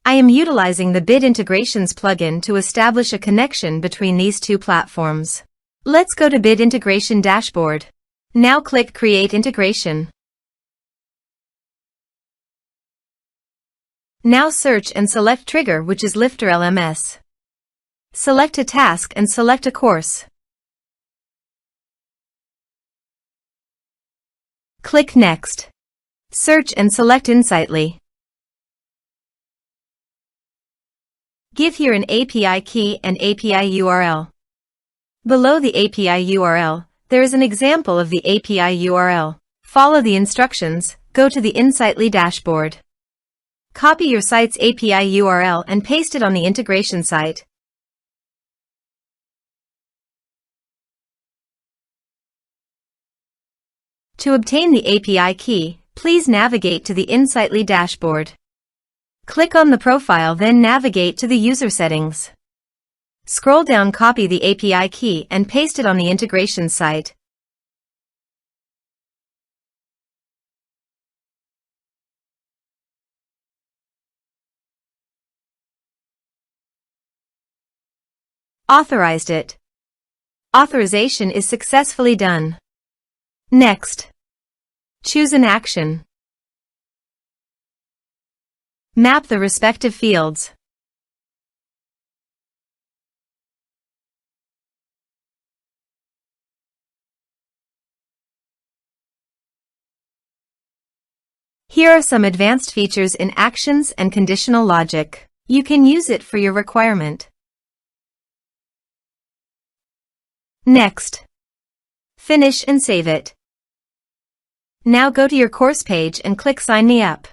I am utilizing the Bit Integrations plugin to establish a connection between these two platforms. Let's go to Bit Integration Dashboard. Now click Create Integration. Now search and select Trigger, which is LifterLMS. Select a task and select a course. Click Next. Search and select Insightly. Give here an API key and API URL. Below the API URL, there is an example of the API URL. Follow the instructions, go to the Insightly dashboard. Copy your site's API URL and paste it on the integration site. To obtain the API key, please navigate to the Insightly dashboard. Click on the profile, then navigate to the user settings. Scroll down, copy the API key and paste it on the integration site. Authorized it. Authorization is successfully done. Next. Choose an action. Map the respective fields. Here are some advanced features in actions and conditional logic. You can use it for your requirement. Next. Finish and save it. Now go to your course page and click Sign Me Up.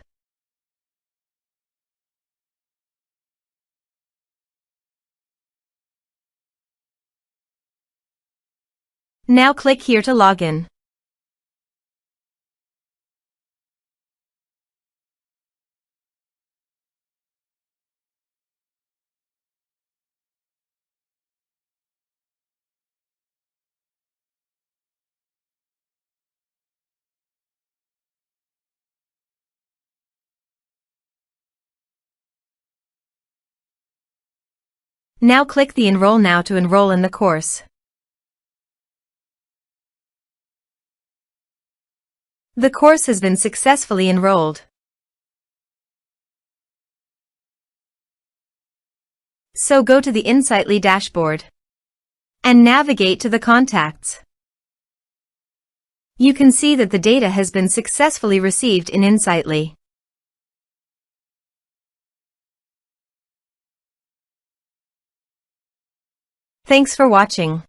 Now click here to log in. Now click the Enroll Now to enroll in the course. The course has been successfully enrolled. So go to the Insightly dashboard and navigate to the contacts. You can see that the data has been successfully received in Insightly. Thanks for watching.